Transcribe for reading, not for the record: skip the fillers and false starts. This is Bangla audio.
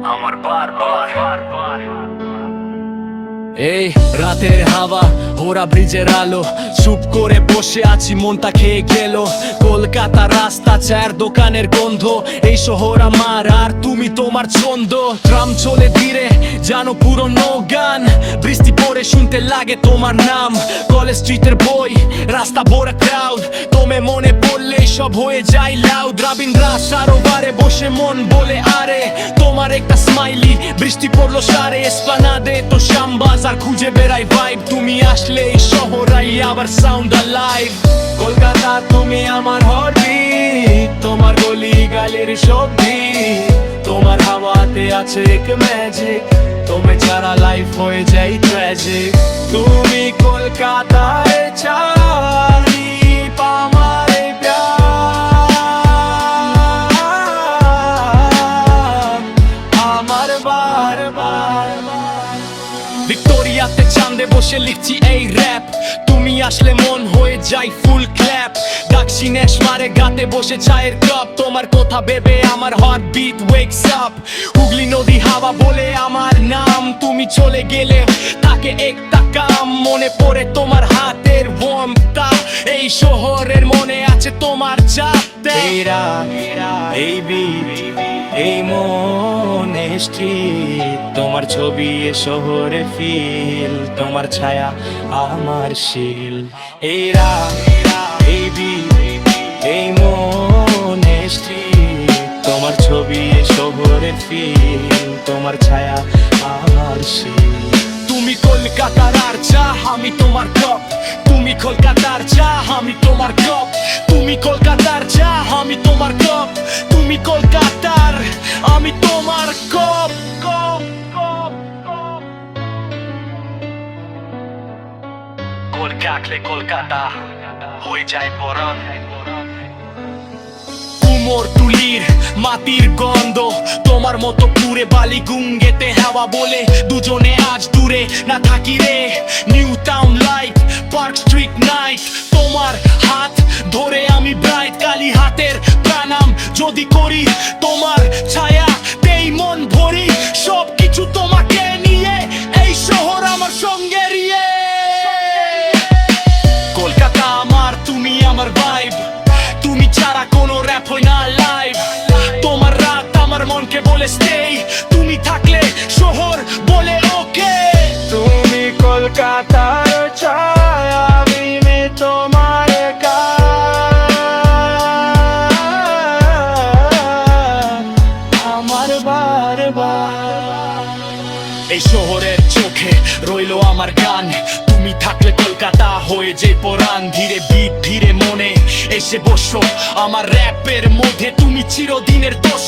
আমার বারবার এই রাতের হাওয়া ওরা ব্রিজের আলো চুপ করে বসে আছি মনটা খেয়ে গেল কলকাতার রাস্তা চায়ের দোকানের গন্ধ এই শহর আমার আর তুমি তোমার ছন্দ ট্রাম চলে ধীরে জানো পুরনো গান বৃষ্টি পড়ে শুনতে লাগে তোমার নাম কলেজ স্ট্রিটের বই রাস্তা ভরা ক্রাউড তোমে মনে পড়লে সব হয়ে যায় লাউড রবীন্দ্র সরোবরে বসে মন বলে আরে তোমার একটা স্মাইলি বৃষ্টি পড়লো সারে এসপ্লানাডে তো শ্যামবাজার খুঁজে বেড়াই ভাইব তুমি আসলে এই শহরাই আবার সাউন্ড লাইভ কলকাতা তুমি আমার হরবিট তোমার গলি গালির শব্দি তোমার হাওয়াতে আছে এক ম্যাজিক তুমি ছাড়া লাইফ হয়ে যায় ট্র্যাজিক তুমি কলকাতায় চাই আমার প্যার আমার বারবার ভিক্টোরিয়াতে চাঁদে বসে লিখছি এই র‍্যাপ তুমি আসলে মন হয়ে যায় ফুল ক্ল্যাপ দক্ষিণেশ মারে গাতে বসে চায়ের কাপ তোমার কথা ভেবে আমার heart beat wakes up Hooghly নদী হাওয়া বলে আমার নাম তুমি চলে গেলে তাকে একটা কাম মনে পড়ে তোমার হাতের ওয়ার্মটা এই শহরের মনে আছে তোমার চাপতে এই বিট এই মনে স্ট্রিট তোমার ছবি এ শহরে ফিল তোমার ছায়া আমার শিল এই বিট এই মনে স্ট্রিট তোমার ছবি এ শহরে ফিল তোমার ছায়া আমার শিল তুমি কলকাতার আর চা আমি তোমার কাপ তুমি কলকাতার চা আমি তোমার কাপ তুমি কলকাতার চা আমি তোমার কাপ তুমি কলকাতার আমি তোমার কাপ কলকাতা কলকাতা হয়ে যায় পরাণ কুমোর তুলির মাটির গন্ধ তোমার মতো পুরে বালি গুঙ্গেতে হাওয়া বলে দুজনে আজ দূরে না থাকি রে new town light park street night তোমার হাত ধরে আমি ব্রাইট কালী হাতের প্রাণাম যদি করি তোমার ছায়া তেই মন ভরি সব কিছু তোমাকে নিয়ে এই শহর আমার সঙ্গে রিয়ে কলকাতা আমার তুমি আমার ভাইব তুমি ছাড়া কোনো র‍্যাপ হয় না লাইভ তোমার রাত আমার মনকে বলে স্টে তুমি থাকলে শহর বলে ওকে তুমি কলকাতার ছায়া আমি তোমার আমার বারবার এই শহরের চোখে রইলো আমার গান তুমি থাকলে কলকাতা হয়ে যে পরাণ ধীরে বিট ধীরে মনে এসে বসো আমার র‍্যাপের মধ্যে তুমি চিরদিনের দোষ